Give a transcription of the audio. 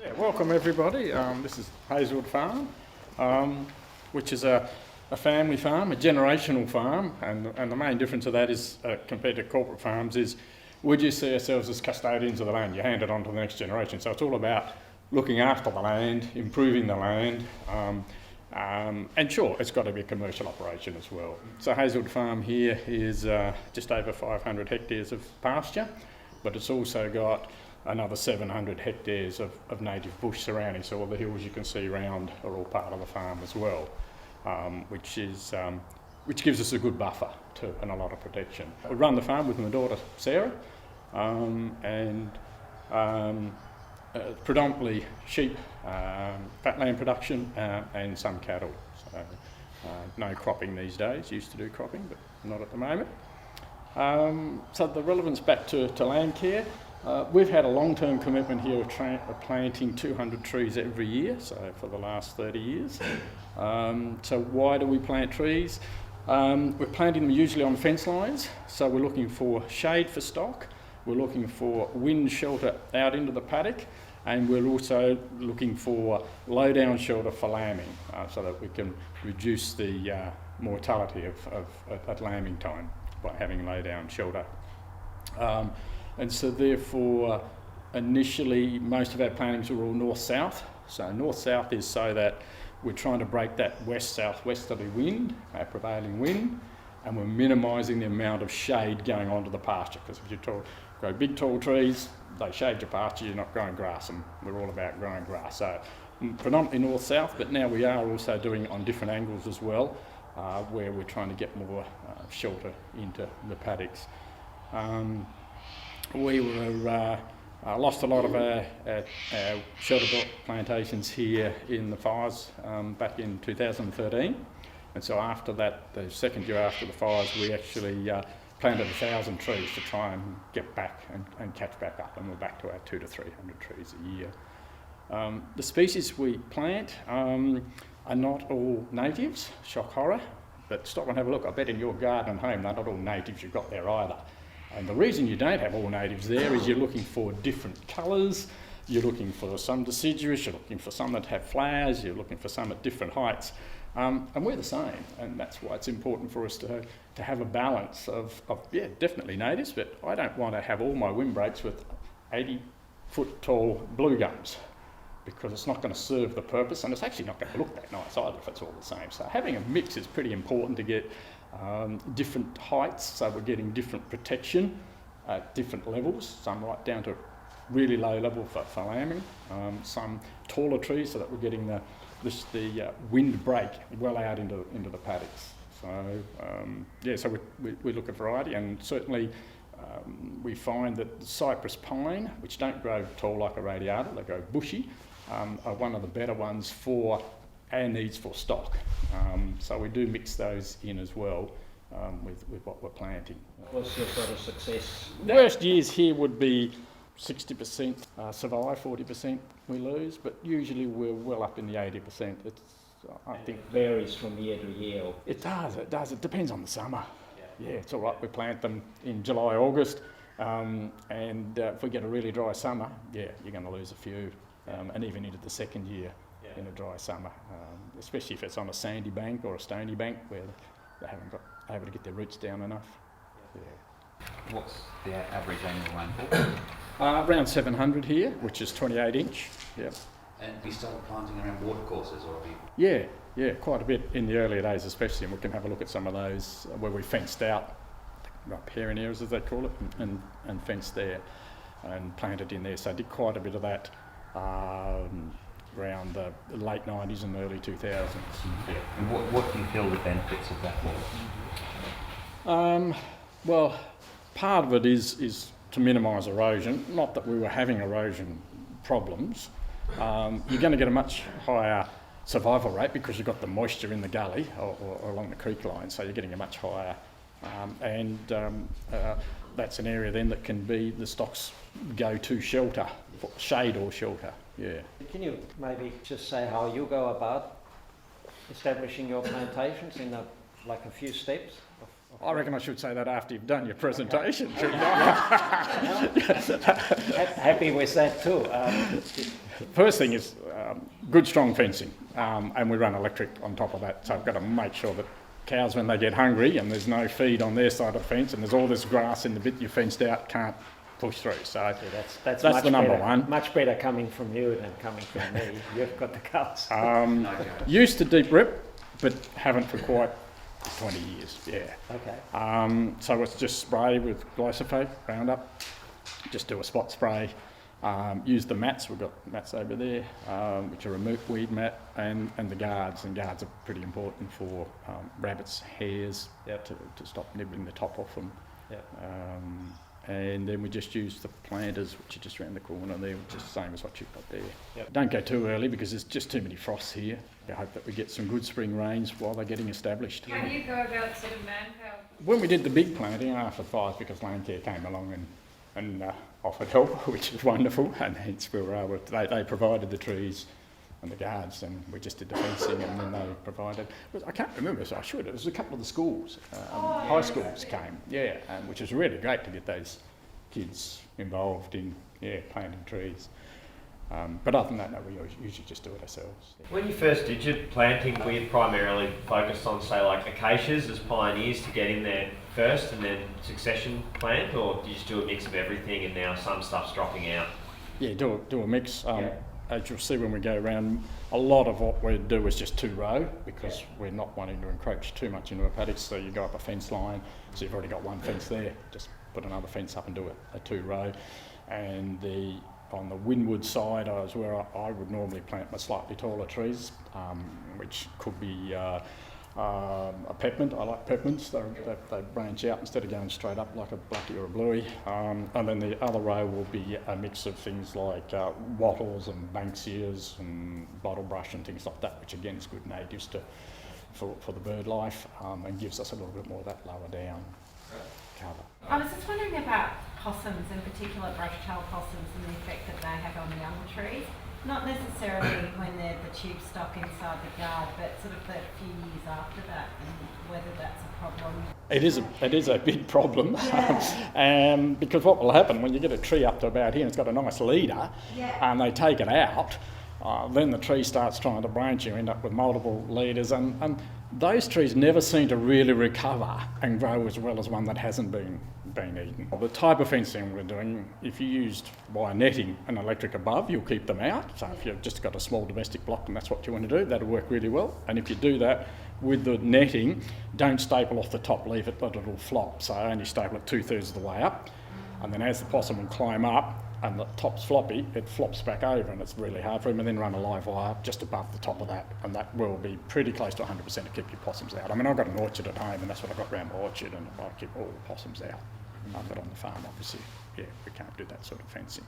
Yeah, welcome everybody. This is Hazelwood Farm, which is a family farm, a generational farm, and the main difference of that is compared to corporate farms is we just see ourselves as custodians of the land. You hand it on to the next generation, so it's all about looking after the land, improving the land, and sure, it's got to be a commercial operation as well. So Hazelwood Farm here is just over 500 hectares of pasture, but it's also got another 700 hectares of native bush surrounding, so all the hills you can see around are all part of the farm as well, which gives us a good buffer too and a lot of protection. We run the farm with my daughter Sarah, and predominantly sheep, fat land production, and some cattle. So no cropping these days. Used to do cropping, but not at the moment. So the relevance back to Landcare. We've had a long-term commitment here of planting 200 trees every year, so for the last 30 years. So why do we plant trees? We're planting them usually on fence lines, so we're looking for shade for stock, we're looking for wind shelter out into the paddock, and we're also looking for low-down shelter for lambing, so that we can reduce the mortality at lambing time by having low-down shelter. And so therefore, initially, most of our plantings were all north-south. So north-south is so that we're trying to break that west-southwesterly wind, our prevailing wind, and we're minimising the amount of shade going onto the pasture, because if you grow big tall trees, they shade your pasture, you're not growing grass, and we're all about growing grass. So predominantly north-south, but now we are also doing it on different angles as well, where we're trying to get more shelter into the paddocks. We lost a lot of our shelter belt plantations here in the fires back in 2013, and so after that, the second year after the fires, we actually planted 1,000 trees to try and get back and catch back up, and we're back to our 200 to 300 trees a year. The species we plant are not all natives, shock horror, but stop and have a look. I bet in your garden at home they're not all natives you've got there either. And the reason you don't have all natives there is you're looking for different colours, you're looking for some deciduous, you're looking for some that have flowers, you're looking for some at different heights, and we're the same, and that's why it's important for us to have a balance of yeah, definitely natives, but I don't want to have all my windbreaks with 80-foot tall blue gums, because it's not going to serve the purpose, and it's actually not going to look that nice either if it's all the same. So having a mix is pretty important to get different heights, so we're getting different protection at different levels, some right down to really low level for lambing, some taller trees so that we're getting the wind break well out into the paddocks. So yeah, so we look at variety, and certainly we find that the cypress pine, which don't grow tall like a radiata, they grow bushy, are one of the better ones for our needs for stock. So we do mix those in as well with what we're planting. What's your sort of success? Worst years here would be 60% survive, 40% we lose, but usually we're well up in the 80%. I think it varies from year to year. It does. It depends on the summer. Yeah, it's all right. We plant them in July, August, and if we get a really dry summer, yeah, you're going to lose a few, and even into the second year in a dry summer, especially if it's on a sandy bank or a stony bank where they haven't got able to get their roots down enough. Yeah. What's the average annual rainfall? Around 700 here, which is 28 inch. Yeah. And we started planting around watercourses, or have you? Yeah, quite a bit in the earlier days especially, and we can have a look at some of those where we fenced out, riparian areas as they call it, and fenced there and planted in there. So I did quite a bit of that around the late 90s and early 2000s. Yeah. And what do you feel the benefits of that were? Well, part of it is to minimise erosion. Not that we were having erosion problems. You're going to get a much higher survival rate because you've got the moisture in the gully or along the creek line, so you're getting a much higher, and that's an area then that can be the stock's go-to shelter, for shade or shelter. Yeah. Can you maybe just say how you go about establishing your plantations in a few steps? I reckon I should say that after you've done your presentation, shouldn't I? Happy with that too. First thing is good strong fencing, and we run electric on top of that, so I've got to make sure that cows, when they get hungry and there's no feed on their side of the fence and there's all this grass in the bit you fenced out, can't push through. So that's the much number better, one. Much better coming from you than coming from me. You've got the guts. Used to deep rip, but haven't for quite 20 years, yeah. Okay. So it's just spray with glyphosate, Roundup, just do a spot spray. Use the mats, we've got mats over there, which are a weed mat, and the guards, and guards are pretty important for rabbits, hares, to stop nibbling the top off them. Yep. And then we just use the planters, which are just around the corner there, which is the same as what you've got there. Yep. Don't go too early because there's just too many frosts here. I hope that we get some good spring rains while they're getting established. How do you go about sort of manpower? When we did the big planting after fires, because Landcare came along and offered help, which is wonderful, and hence we were able to, they provided the trees and the guards, and we just did the fencing, and then they provided, I can't remember, so I should, it was a couple of the schools, high schools came, which was really great to get those kids involved in, planting trees. But other than that, no, we usually just do it ourselves. When you first did your planting, were you primarily focused on, say, like acacias as pioneers to get in there first and then succession plant, or do you just do a mix of everything and now some stuff's dropping out? Yeah, do a mix. As you'll see when we go around, a lot of what we do is just 2-row because we're not wanting to encroach too much into a paddock. So you go up a fence line, so you've already got one fence there, just put another fence up and do a 2-row. And on the windward side is where I would normally plant my slightly taller trees, which could be a peppermint. I like peppermints. They branch out instead of going straight up like a blackie or a bluey. And then the other row will be a mix of things like wattles and banksias and bottlebrush and things like that, which again is good natives for the bird life, and gives us a little bit more of that lower down cover. I was just wondering about possums, in particular brush-tailed possums, and the effect that they have on young trees. Not necessarily when they're the tube stock inside the guard, but sort of the few years after that, and whether that's a problem. It is a big problem, because what will happen when you get a tree up to about here and it's got a nice leader, and they take it out, then the tree starts trying to branch. You end up with multiple leaders, and those trees never seem to really recover and grow as well as one that hasn't been eaten. The type of fencing we're doing, if you used wire netting and electric above, you'll keep them out. So if you've just got a small domestic block and that's what you want to do, that'll work really well. And if you do that with the netting, don't staple off the top, leave it, let it all flop. So only staple it 2/3 of the way up. And then as the possum will climb up and the top's floppy, it flops back over and it's really hard for him, and then run a live wire just above the top of that, and that will be pretty close to 100% to keep your possums out. I mean, I've got an orchard at home and that's what I've got around my orchard, and I keep all the possums out. But on the farm, obviously, we can't do that sort of fencing.